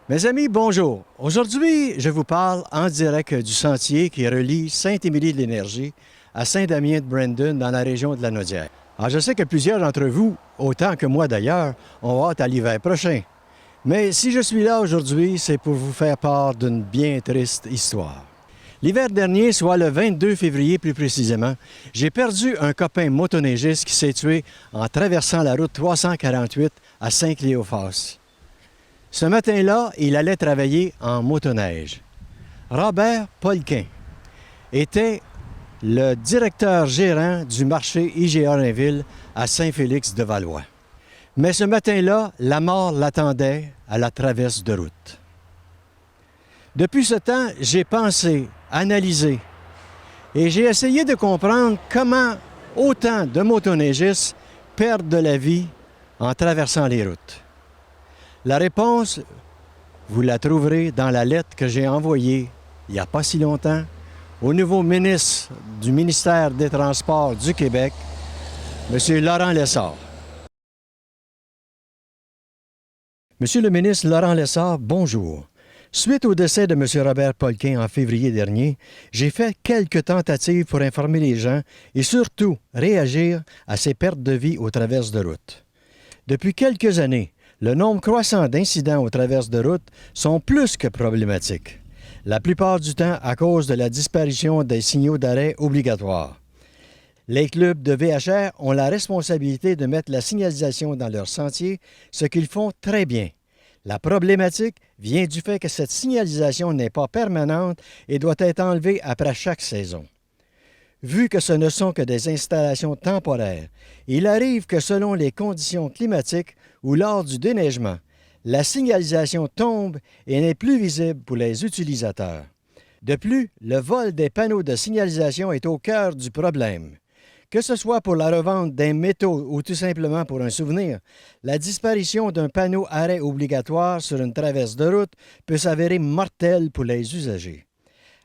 Mes amis, bonjour. Aujourd'hui, je vous parle en direct du sentier qui relie Saint-Émilie-de-l'Énergie à Saint-Damien-de-Brandon dans la région de la Naudière. Alors, je sais que plusieurs d'entre vous, autant que moi d'ailleurs, ont hâte à l'hiver prochain. Mais si je suis là aujourd'hui, c'est pour vous faire part d'une bien triste histoire. L'hiver dernier, soit le 22 février plus précisément, j'ai perdu un copain motoneigiste qui s'est tué en traversant la route 348 à Saint-Cléophas. Ce matin-là, il allait travailler en motoneige. Robert Polquin était le directeur gérant du marché IGA Rainville à Saint-Félix-de-Valois. Mais ce matin-là, la mort l'attendait à la traverse de route. Depuis ce temps, j'ai pensé, analysé, et j'ai essayé de comprendre comment autant de motoneigistes perdent de la vie en traversant les routes. La réponse, vous la trouverez dans la lettre que j'ai envoyée il n'y a pas si longtemps au nouveau ministre du ministère des Transports du Québec, M. Laurent Lessard. Monsieur le ministre Laurent Lessard, bonjour. Suite au décès de M. Robert Polquin en février dernier, j'ai fait quelques tentatives pour informer les gens et surtout réagir à ces pertes de vie aux traverses de route. Depuis quelques années, le nombre croissant d'incidents aux traverses de route sont plus que problématiques. La plupart du temps à cause de la disparition des signaux d'arrêt obligatoires. Les clubs de VHR ont la responsabilité de mettre la signalisation dans leurs sentiers, ce qu'ils font très bien. La problématique vient du fait que cette signalisation n'est pas permanente et doit être enlevée après chaque saison. Vu que ce ne sont que des installations temporaires, il arrive que selon les conditions climatiques ou lors du déneigement, la signalisation tombe et n'est plus visible pour les utilisateurs. De plus, le vol des panneaux de signalisation est au cœur du problème. Que ce soit pour la revente d'un métaux ou tout simplement pour un souvenir, la disparition d'un panneau arrêt obligatoire sur une traverse de route peut s'avérer mortelle pour les usagers.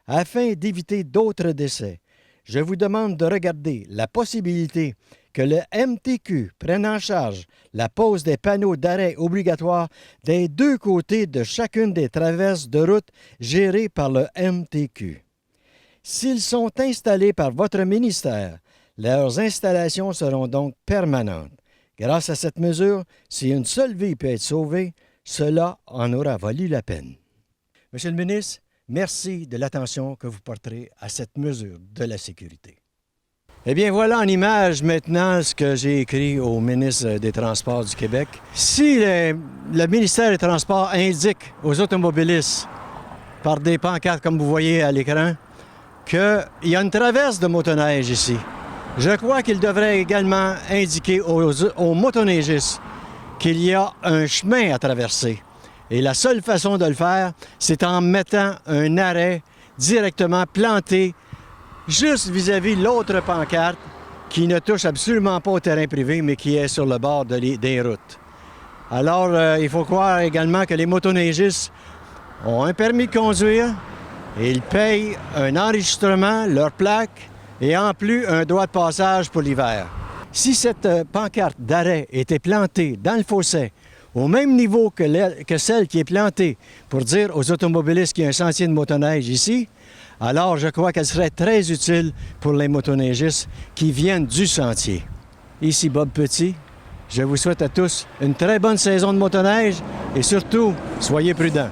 Afin d'éviter d'autres décès, je vous demande de regarder la possibilité que le MTQ prenne en charge la pose des panneaux d'arrêt obligatoires des deux côtés de chacune des traverses de route gérées par le MTQ. S'ils sont installés par votre ministère, leurs installations seront donc permanentes. Grâce à cette mesure, si une seule vie peut être sauvée, cela en aura valu la peine. Monsieur le ministre, merci de l'attention que vous porterez à cette mesure de la sécurité. Eh bien, voilà en image maintenant ce que j'ai écrit au ministre des Transports du Québec. Si le ministère des Transports indique aux automobilistes, par des pancartes comme vous voyez à l'écran, qu'il y a une traverse de motoneige ici, je crois qu'il devrait également indiquer aux motoneigistes qu'il y a un chemin à traverser. Et la seule façon de le faire, c'est en mettant un arrêt directement planté juste vis-à-vis l'autre pancarte qui ne touche absolument pas au terrain privé, mais qui est sur le bord des routes. Alors, il faut croire également que les motoneigistes ont un permis de conduire et ils payent un enregistrement, leur plaque, et en plus un droit de passage pour l'hiver. Si cette pancarte d'arrêt était plantée dans le fossé, au même niveau que celle qui est plantée pour dire aux automobilistes qu'il y a un sentier de motoneige ici, alors je crois qu'elle serait très utile pour les motoneigistes qui viennent du sentier. Ici Bob Petit, je vous souhaite à tous une très bonne saison de motoneige et surtout, soyez prudents.